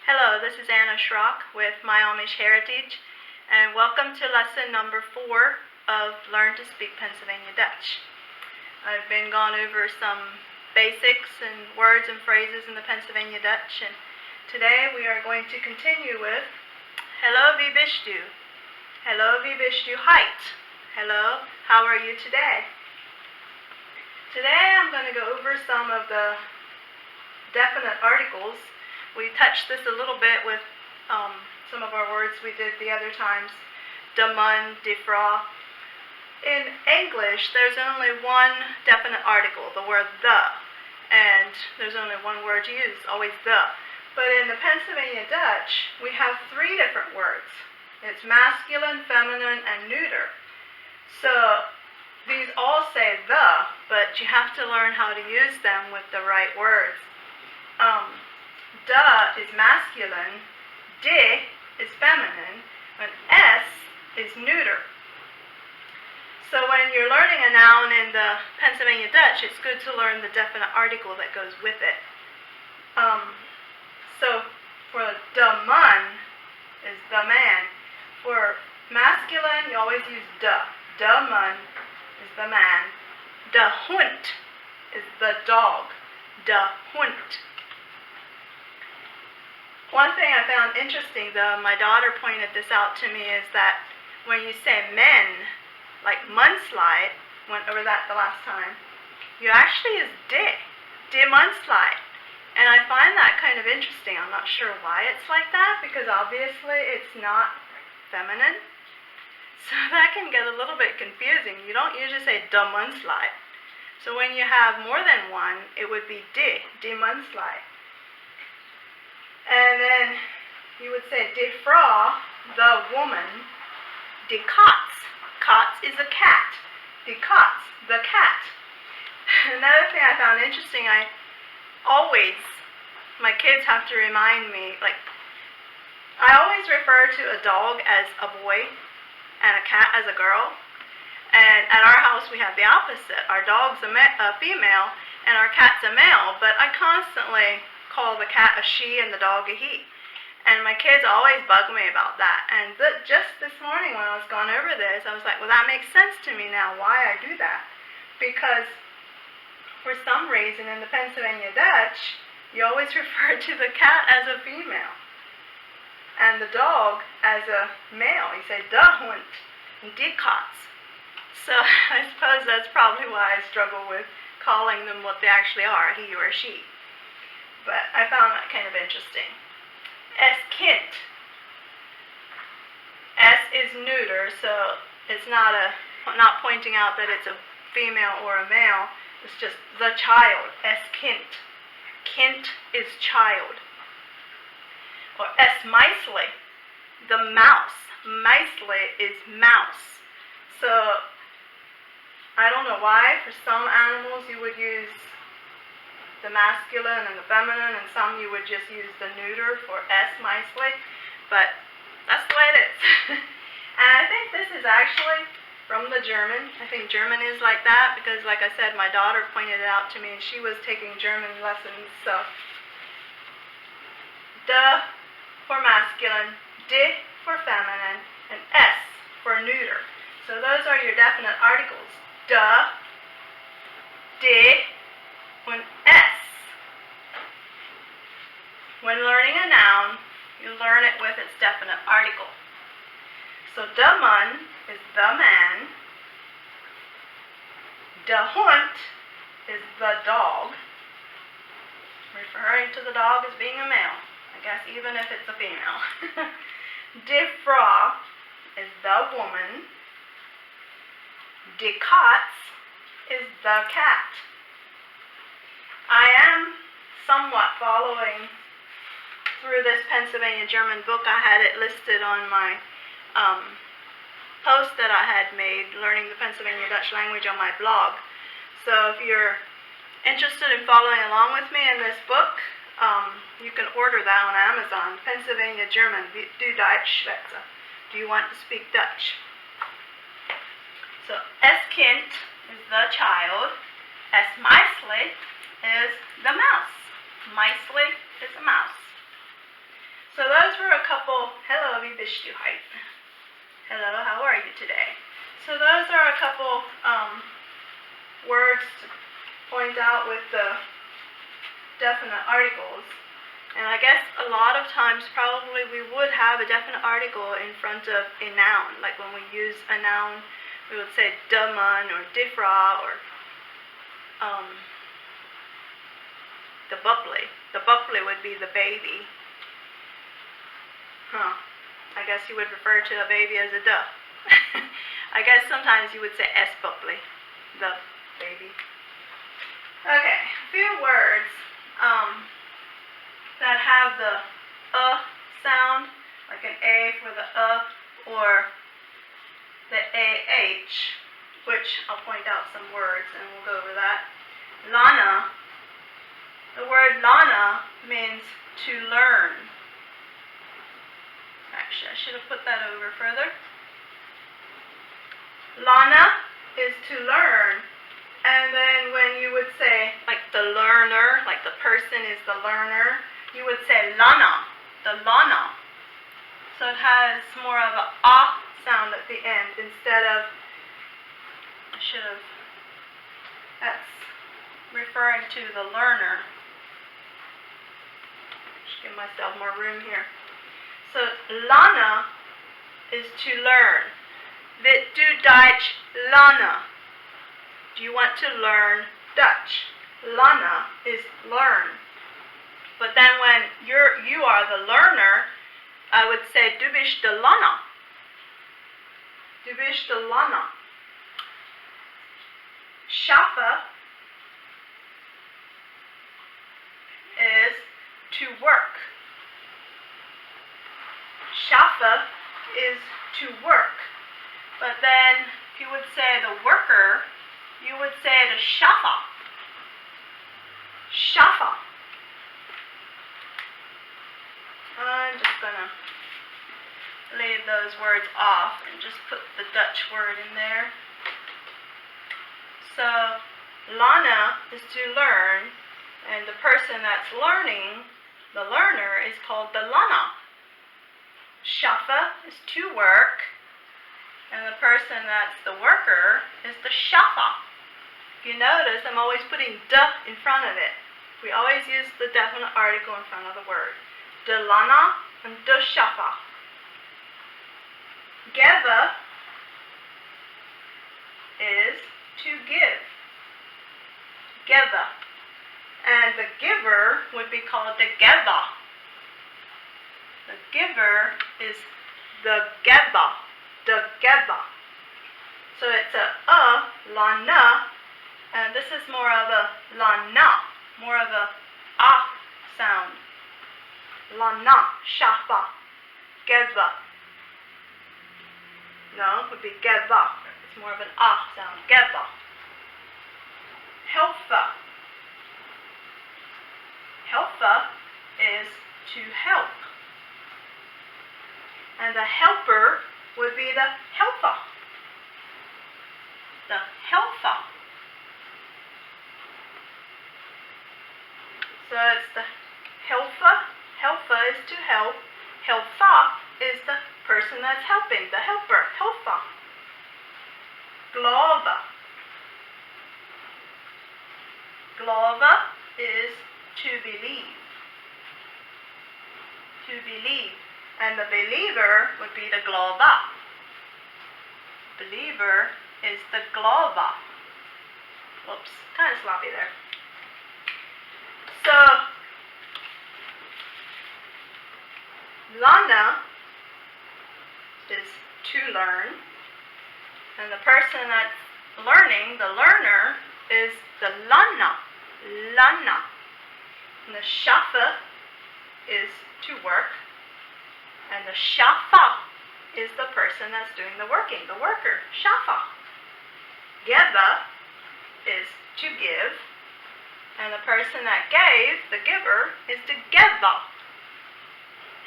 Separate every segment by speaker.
Speaker 1: Hello, this is Anna Schrock with My Amish Heritage, and welcome to lesson number 4 of Learn to Speak Pennsylvania Dutch. I've been gone over some basics and words and phrases in the Pennsylvania Dutch, and today we are going to continue with Hello, wie bist du? Hello, wie bist du heute? Hello, how are you today? Today I'm going to go over some of the definite articles. We touched this a little bit with some of our words we did the other times. De mun, de fra. In English, there's only one definite article, the word the, and there's only one word used, always the. But in the Pennsylvania Dutch, we have 3 different words. It's masculine, feminine, and neuter. So these all say the, but you have to learn how to use them with the right words. Da is masculine, de is feminine, and s is neuter. So when you're learning a noun in the Pennsylvania Dutch, it's good to learn the definite article that goes with it. So for de man is the man. For masculine, you always use de. De man is the man. De hond is the dog. De hond. One thing I found interesting, though, my daughter pointed this out to me, is that when you say men, like mudslide, went over that the last time, you actually use de mudslide. And I find that kind of interesting. I'm not sure why it's like that, because obviously it's not feminine. So that can get a little bit confusing. You don't usually say de mudslide. So when you have more than one, it would be de mudslide. And then you would say de fra, the woman. De katz. Katz is a cat. De katz, the cat. Another thing I found interesting, my kids have to remind me, I always refer to a dog as a boy and a cat as a girl. And at our house we have the opposite. Our dog's a female and our cat's a male, but I constantly call the cat a she and the dog a he. And my kids always bug me about that. And just this morning when I was going over this, I was like, well, that makes sense to me now why I do that. Because for some reason in the Pennsylvania Dutch, you always refer to the cat as a female and the dog as a male. You say de hond and de katz. So I suppose that's probably why I struggle with calling them what they actually are, he or she. But I found that kind of interesting. Es kind. S is neuter, so it's not pointing out that it's a female or a male. It's just the child. Es kind. Kind is child. Or es meisli, the mouse. Meisli is mouse. So I don't know why for some animals you would use the masculine and the feminine, and some you would just use the neuter for s meisli, but that's the way it is. And I think this is actually from the German. I think German is like that because, like I said, my daughter pointed it out to me and she was taking German lessons. So de for masculine, de for feminine, and s for neuter. So those are your definite articles. De, and s. When learning a noun, you learn it with its definite article. So de man is the man. De hond is the dog, referring to the dog as being a male, I guess even if it's a female. De fra is the woman. De katz is the cat. I am somewhat following through this Pennsylvania German book. I had it listed on my post that I had made, Learning the Pennsylvania Dutch Language, on my blog. So if you're interested in following along with me in this book, you can order that on Amazon. Pennsylvania German, du Deutsch schwätzen. Do you want to speak Dutch? So es kind is the child. Es meisli is the mouse. Meisli is a mouse. couple, hello, vi bist du heute? Hello, how are you today? So those are a couple words to point out with the definite articles. And I guess a lot of times probably we would have a definite article in front of a noun. Like when we use a noun, we would say de man or difra or the bubbly. The bubbly would be the baby. I guess you would refer to a baby as a duh. I guess sometimes you would say es bubbly, the baby. Okay, a few words that have the sound, like an A for the or the AH, which I'll point out some words and we'll go over that. Lana. The word lana means to learn. Actually, I should have put that over further. Lana is to learn. And then when you would say, like the learner, like the person is the learner, you would say lana, the lana. So it has more of a sound at the end instead of, that's referring to the learner. Just give myself more room here. So lana is to learn. Willst du Deutsch lernen? Do you want to learn Dutch? Lana is learn. But then when you are the learner, I would say du bist de Lana. Du bist de Lana. Schaffe is to work. Schaffe is to work. But then if you would say the worker, you would say the Schaffer. Schaffer. I'm just going to leave those words off and just put the Dutch word in there. So, lana is to learn, and the person that's learning, the learner, is called the lana. Schaffe is to work, and the person that's the worker is the Schaffer. If you notice, I'm always putting de in front of it. We always use the definite article in front of the word. De Lana and de Schaffer. Geve is to give. Geve. And the giver would be called the Geber. The giver is the Geber. The Geber. So it's a lana, and this is more of a lana, more of a sound. Lana, Schaffer, Geber. No, it would be Geber. It's more of an sound. Geber. Helfer. Helfer is to help. And the helper would be the helper. The helper. So it's the helper. Helper is to help. Helfer is the person that's helping. The helper. Helper. Glaube. Glaube is to believe. To believe. And the believer would be the Glaube. Believer is the Glaube. Whoops, kind of sloppy there. So, lana is to learn. And the person that's learning, the learner, is the lana. Lana. And the Schaffe is to work. And the Schaffer is the person that's doing the working, the worker. Schaffer. Gebe is to give. And the person that gave, the giver, is the Geber.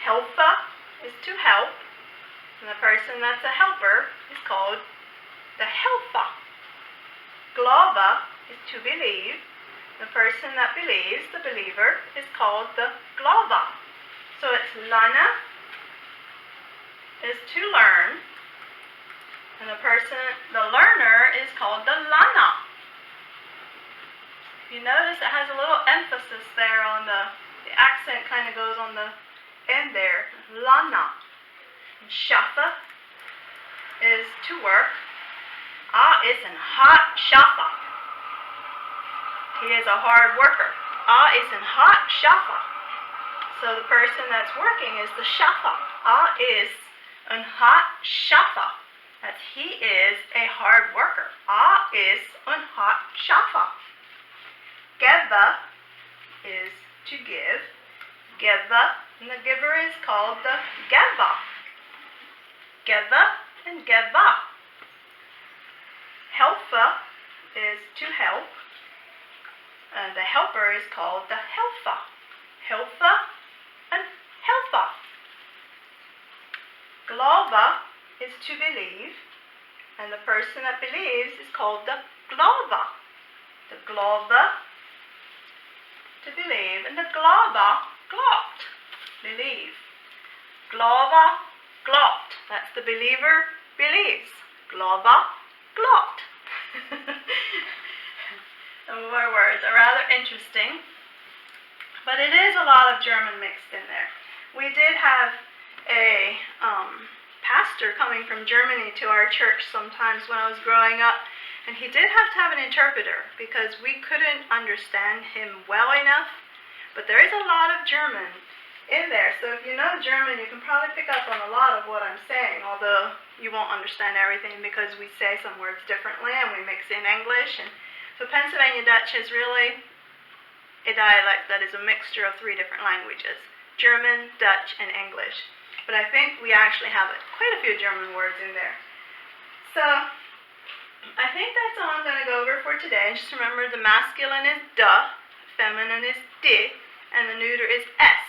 Speaker 1: Helfer is to help. And the person that's a helper is called the Helfer. Glaube is to believe. The person that believes, the believer, is called the Glaube. So it's lana, is to learn, and the learner is called the lana. You notice it has a little emphasis there on the accent kind of goes on the end there. Lana. And shafa is to work. Is an hot shafa. He is a hard worker. Is an hot shafa. So the person that's working is the shafa. Is an hot shafa. That's he is a hard worker. Is an hot shafa. Geva is to give. Geva, and the giver is called the geva. Geva and geva. Helfa is to help, and the helper is called the helfa. Helfa and helfa. Glava is to believe, and the person that believes is called the glava. The glava, to believe, and the glava, glot, believe. Glava, glot, that's the believer believes. Glava, glot. Some of our words are rather interesting, but it is a lot of German mixed in there. We did have a pastor coming from Germany to our church sometimes when I was growing up, and he did have an interpreter because we couldn't understand him well enough, but there is a lot of German in there. So if you know German, you can probably pick up on a lot of what I'm saying, although you won't understand everything because we say some words differently and we mix in English. And so Pennsylvania Dutch is really a dialect that is a mixture of 3 different languages: German, Dutch, and English. But I think we actually have quite a few German words in there. So I think that's all I'm going to go over for today. Just remember the masculine is da, feminine is di, and the neuter is s.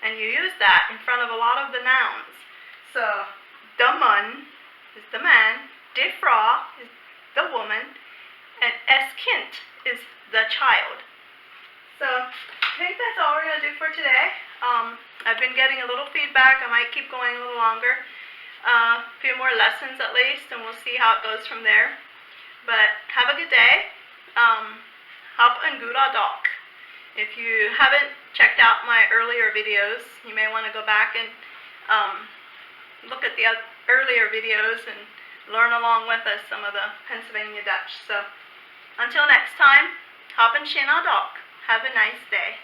Speaker 1: And you use that in front of a lot of the nouns. So the man is the man, de Frau is the woman, and es Kind is the child. So I think that's all we're going to do for today. I've been getting a little feedback. I might keep going a little longer. A few more lessons at least, and we'll see how it goes from there. But have a good day. Hop en goede dag. If you haven't checked out my earlier videos, you may want to go back and look at the earlier videos and learn along with us some of the Pennsylvania Dutch. So until next time, hop en goede dag. Have a nice day.